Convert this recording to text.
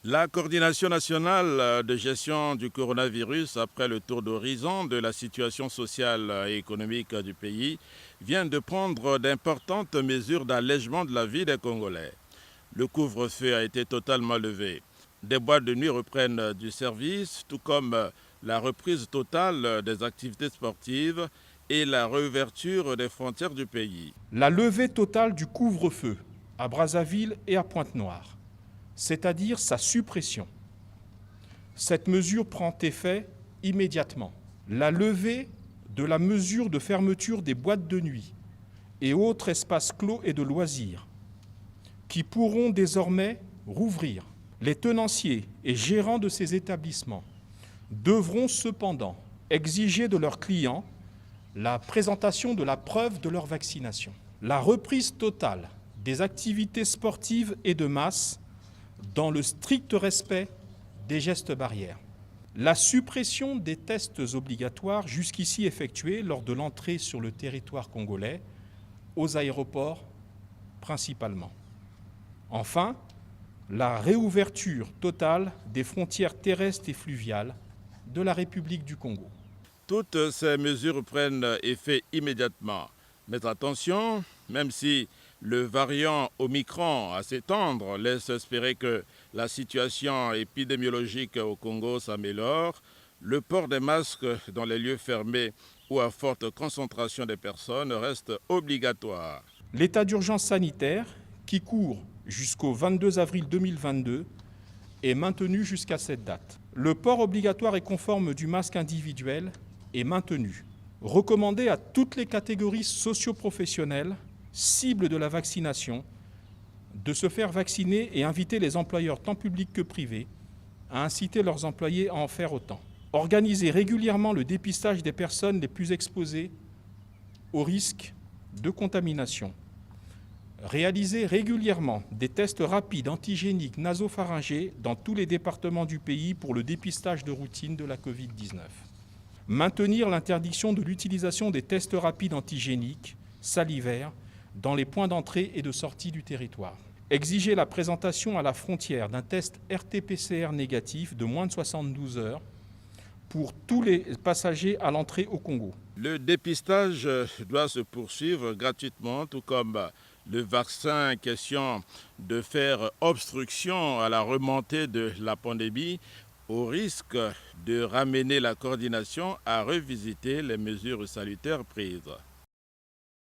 La coordination nationale de gestion du coronavirus après le tour d'horizon de la situation sociale et économique du pays vient de prendre d'importantes mesures d'allègement de la vie des Congolais. Le couvre-feu a été totalement levé. Des boîtes de nuit reprennent du service, tout comme la reprise totale des activités sportives et la réouverture des frontières du pays. La levée totale du couvre-feu à Brazzaville et à Pointe-Noire, c'est-à-dire sa suppression. Cette mesure prend effet immédiatement. La levée de la mesure de fermeture des boîtes de nuit et autres espaces clos et de loisirs qui pourront désormais rouvrir. Les tenanciers et gérants de ces établissements devront cependant exiger de leurs clients la présentation de la preuve de leur vaccination. La reprise totale des activités sportives et de masse dans le strict respect des gestes barrières. La suppression des tests obligatoires jusqu'ici effectués lors de l'entrée sur le territoire congolais, aux aéroports principalement. Enfin, la réouverture totale des frontières terrestres et fluviales de la République du Congo. Toutes ces mesures prennent effet immédiatement. Mais attention, même si le variant Omicron à s'étendre laisse espérer que la situation épidémiologique au Congo s'améliore, le port des masques dans les lieux fermés ou à forte concentration des personnes reste obligatoire. L'état d'urgence sanitaire, qui court jusqu'au 22 avril 2022, est maintenu jusqu'à cette date. Le port obligatoire et conforme du masque individuel est maintenu. Recommandé à toutes les catégories socio-professionnelles, cibles de la vaccination, de se faire vacciner et inviter les employeurs tant publics que privés à inciter leurs employés à en faire autant. Organiser régulièrement le dépistage des personnes les plus exposées au risque de contamination. Réaliser régulièrement des tests rapides antigéniques nasopharyngés dans tous les départements du pays pour le dépistage de routine de la Covid-19. Maintenir l'interdiction de l'utilisation des tests rapides antigéniques salivaires dans les points d'entrée et de sortie du territoire. Exiger la présentation à la frontière d'un test RT-PCR négatif de moins de 72 heures pour tous les passagers à l'entrée au Congo. Le dépistage doit se poursuivre gratuitement, tout comme le vaccin, question de faire obstruction à la remontée de la pandémie, au risque de ramener la coordination à revisiter les mesures sanitaires prises.